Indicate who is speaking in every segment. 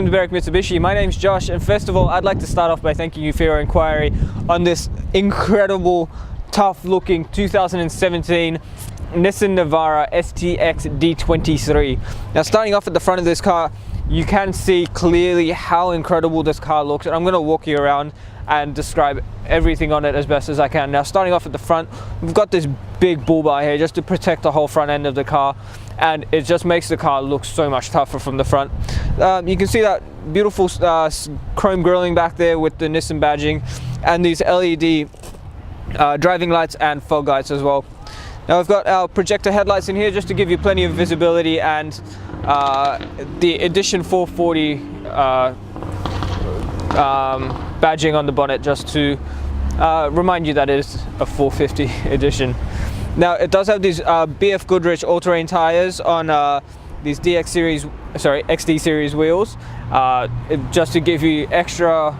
Speaker 1: welcome to Berwick Mitsubishi. My name's Josh, and first of all, I'd like to start off by thanking you for your inquiry on this incredible, tough-looking 2017 Nissan Navara STX D23. Now, starting off at the front of this car, you can see clearly how incredible this car looks, and I'm going to walk you around and describe everything on it as best as I can. Now, starting off at the front, we've got this big bull bar here just to protect the whole front end of the car, and it just makes the car look so much tougher from the front. You can see that beautiful chrome grilling back there with the Nissan badging, and these LED driving lights and fog lights as well. Now we've got our projector headlights in here just to give you plenty of visibility, and the Edition 440 badging on the bonnet just to remind you that it is a 450 edition. Now it does have these BF Goodrich all-terrain tires on these XD series wheels, just to give you extra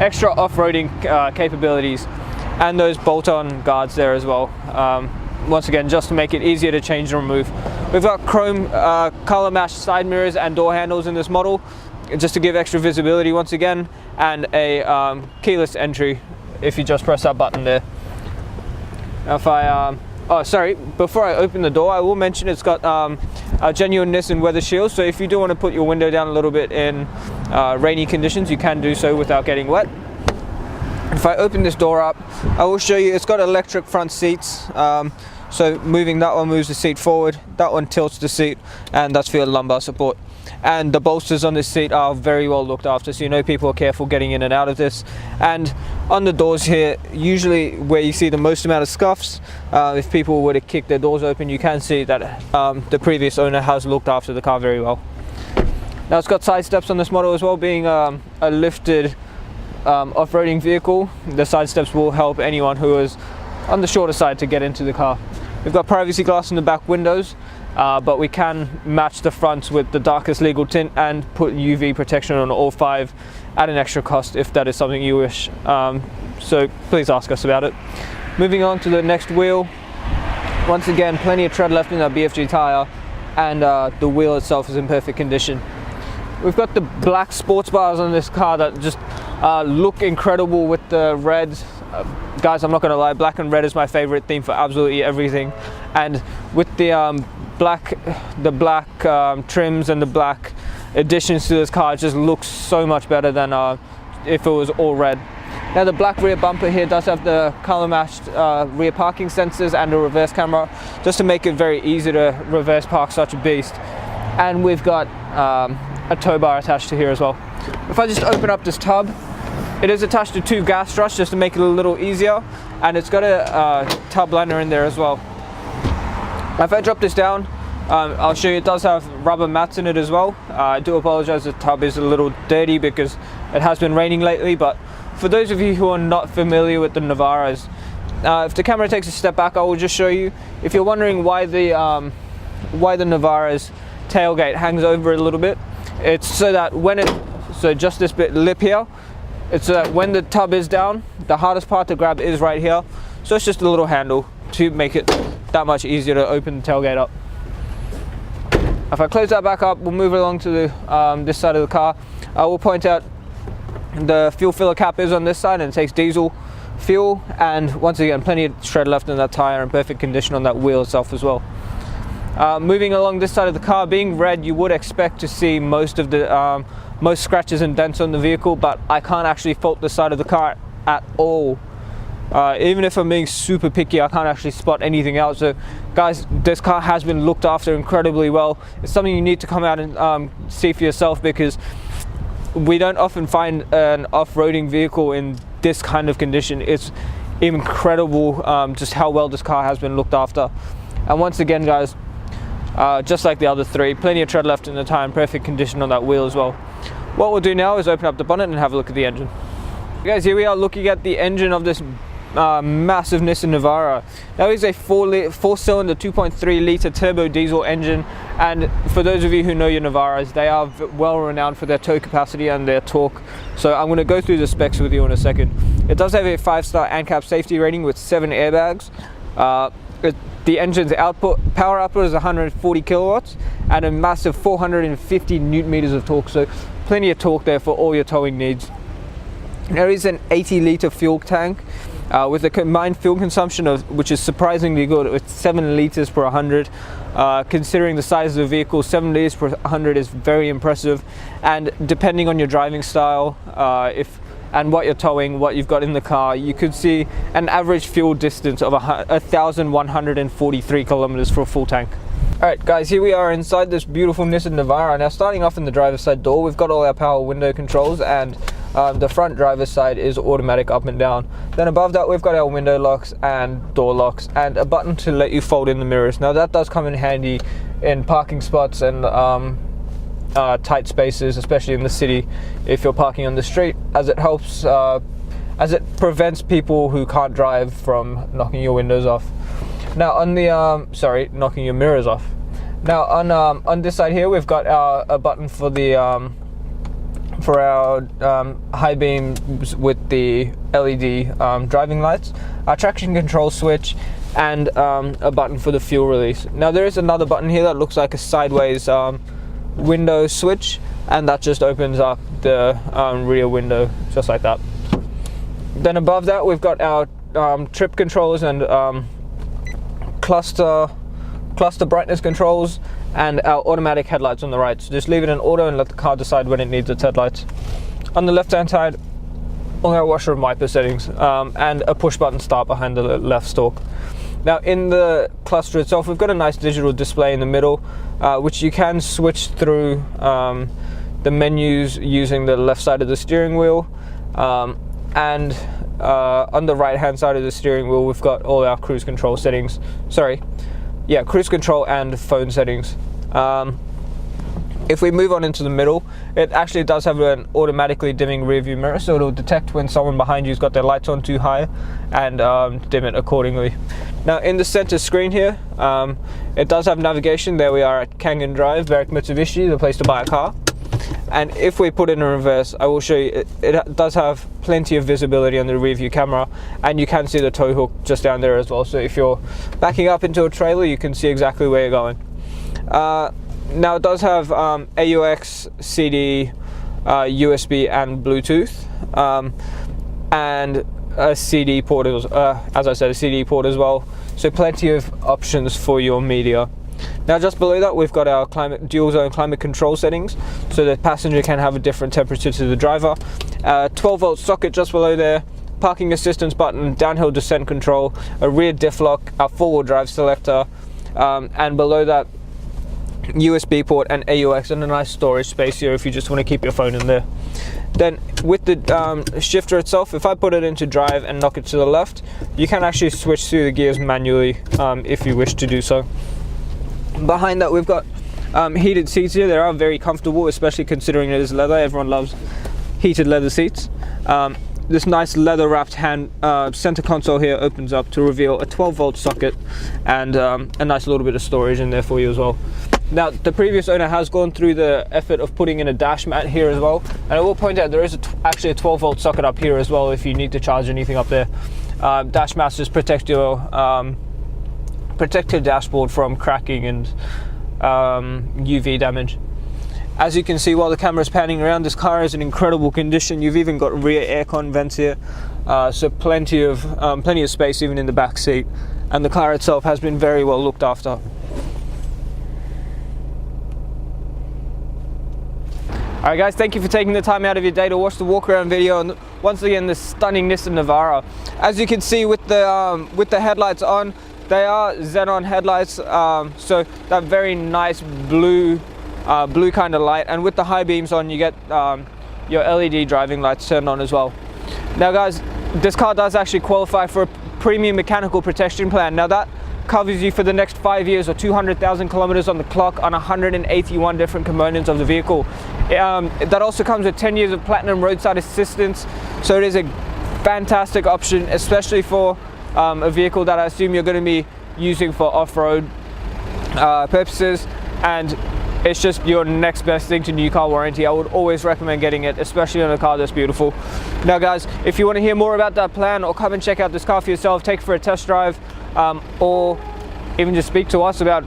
Speaker 1: off-roading capabilities, and those bolt-on guards there as well. Once again, just to make it easier to change and remove. We've got chrome color matched side mirrors and door handles in this model, just to give extra visibility once again, and a keyless entry if you just press that button there. Now if I before I open the door, I will mention it's got a genuine Nissan weather shield, so if you do want to put your window down a little bit in rainy conditions, you can do so without getting wet. If I open this door up, I will show you it's got electric front seats, so moving that one moves the seat forward, that one tilts the seat, and that's for your lumbar support. And the bolsters on this seat are very well looked after, so you know people are careful getting in and out of this. And on the doors here, usually where you see the most amount of scuffs, if people were to kick their doors open, you can see that the previous owner has looked after the car very well. Now it's got side steps on this model as well, being a lifted off-roading vehicle. The side steps will help anyone who is on the shorter side to get into the car. We've got privacy glass in the back windows, but we can match the fronts with the darkest legal tint and put UV protection on all five at an extra cost if that is something you wish. So please ask us about it. Moving on to the next wheel. Once again, plenty of tread left in that BFG tire, and the wheel itself is in perfect condition. We've got the black sports bars on this car that just look incredible with the red. Guys, I'm not gonna lie, black and red is my favorite theme for absolutely everything, and with the black trims and the black additions to this car, it just looks so much better than if it was all red. Now the black rear bumper here does have the color matched rear parking sensors and a reverse camera, just to make it very easy to reverse park such a beast. And we've got a tow bar attached to here as well. If I just open up this tub, it is attached to two gas struts just to make it a little easier, and it's got a tub liner in there as well. If I drop this down, I'll show you it does have rubber mats in it as well. I do apologize, the tub is a little dirty because it has been raining lately, but for those of you who are not familiar with the Navaras, if the camera takes a step back, I will just show you. If you're wondering why the Navara's tailgate hangs over a little bit, it's so that just this bit lip here, it's so that when the tub is down, the hardest part to grab is right here. So it's just a little handle to make it that much easier to open the tailgate up. If I close that back up, we'll move along to this side of the car. I will point out the fuel filler cap is on this side, and it takes diesel fuel, and once again, plenty of tread left in that tire, in perfect condition on that wheel itself as well. Moving along this side of the car, being red, you would expect to see most of the most scratches and dents on the vehicle, but I can't actually fault this side of the car at all. Even if I'm being super picky, I can't actually spot anything else. So guys, this car has been looked after incredibly well. It's something you need to come out and see for yourself, because we don't often find an off-roading vehicle in this kind of condition. It's incredible just how well this car has been looked after. And once again, guys, just like the other three, plenty of tread left in the tire, in perfect condition on that wheel as well. What we'll do now is open up the bonnet and have a look at the engine. Guys, here we are looking at the engine of this massive Nissan Navara. Now it's a four-cylinder 2.3 litre turbo diesel engine, and for those of you who know your Navaras, they are well renowned for their tow capacity and their torque. So I'm going to go through the specs with you in a second. It does have a 5-star ANCAP safety rating with 7 airbags. The engine's power output is 140 kilowatts and a massive 450 newton meters of torque. So plenty of torque there for all your towing needs. There is an 80-litre fuel tank with a combined fuel consumption of, which is surprisingly good, with 7 litres per 100. Considering the size of the vehicle, 7 litres per 100 is very impressive. And depending on your driving style, and what you're towing, what you've got in the car, you could see an average fuel distance of 1,143 kilometers for a full tank. Alright guys, here we are inside this beautiful Nissan Navara. Now starting off in the driver's side door, we've got all our power window controls, and the front driver's side is automatic up and down. Then above that we've got our window locks and door locks, and a button to let you fold in the mirrors. Now that does come in handy in parking spots and tight spaces, especially in the city if you're parking on the street, as it helps, as it prevents people who can't drive from knocking your windows off. Now on the knocking your mirrors off. Now on this side here we've got a button for the our high beams with the LED driving lights, our traction control switch, and a button for the fuel release. Now there is another button here that looks like a sideways window switch, and that just opens up the rear window just like that. Then above that we've got our trip controls and cluster brightness controls, and our automatic headlights on the right. So just leave it in auto and let the car decide when it needs its headlights. On the left hand side, all our washer and wiper settings, and a push button start behind the left stalk. Now in the cluster itself we've got a nice digital display in the middle, which you can switch through the menus using the left side of the steering wheel, and on the right hand side of the steering wheel we've got all our cruise control settings. Cruise control and phone settings. If we move on into the middle, it actually does have an automatically dimming rear view mirror, so it'll detect when someone behind you's got their lights on too high and dim it accordingly. Now in the center screen here, it does have navigation. There we are at Kangen Drive, Berwick Mitsubishi, the place to buy a car. And if we put it in reverse, I will show you, it does have plenty of visibility on the rear view camera, and you can see the tow hook just down there as well. So if you're backing up into a trailer, you can see exactly where you're going. Now it does have AUX, CD, USB and Bluetooth, and a CD port, as I said, a CD port as well. So plenty of options for your media. Now just below that we've got our dual zone climate control settings, so the passenger can have a different temperature to the driver. 12-volt socket just below there, parking assistance button, downhill descent control, a rear diff lock, our four-wheel drive selector, and below that USB port and AUX, and a nice storage space here if you just want to keep your phone in there. Then with the shifter itself, if I put it into drive and knock it to the left, you can actually switch through the gears manually if you wish to do so. Behind that we've got heated seats here. They are very comfortable, especially considering it is leather. Everyone loves heated leather seats. This nice leather wrapped center console here opens up to reveal a 12-volt socket and a nice little bit of storage in there for you as well. Now the previous owner has gone through the effort of putting in a dash mat here as well, and I will point out there is actually a 12-volt socket up here as well if you need to charge anything up there. Dash mats just protect your dashboard from cracking and UV damage. As you can see while the camera is panning around, this car is in incredible condition. You've even got rear aircon vents here, so plenty of space even in the back seat, and the car itself has been very well looked after. Alright guys, thank you for taking the time out of your day to watch the walk around video, and once again this stunning Nissan Navara. As you can see with the headlights on, they are xenon headlights, so that very nice blue kind of light, and with the high beams on you get your LED driving lights turned on as well. Now guys, this car does actually qualify for a premium mechanical protection plan. Now that covers you for the next 5 years or 200,000 kilometers on the clock on 181 different components of the vehicle. That also comes with 10 years of platinum roadside assistance, so it is a fantastic option, especially for a vehicle that I assume you're going to be using for off-road purposes, and it's just your next best thing to new car warranty. I would always recommend getting it, especially on a car that's beautiful. Now guys, if you want to hear more about that plan or come and check out this car for yourself, take it for a test drive, or even just speak to us about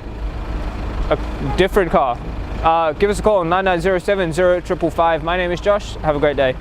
Speaker 1: a different car, give us a call on 9907 0555. My name is Josh. Have a great day.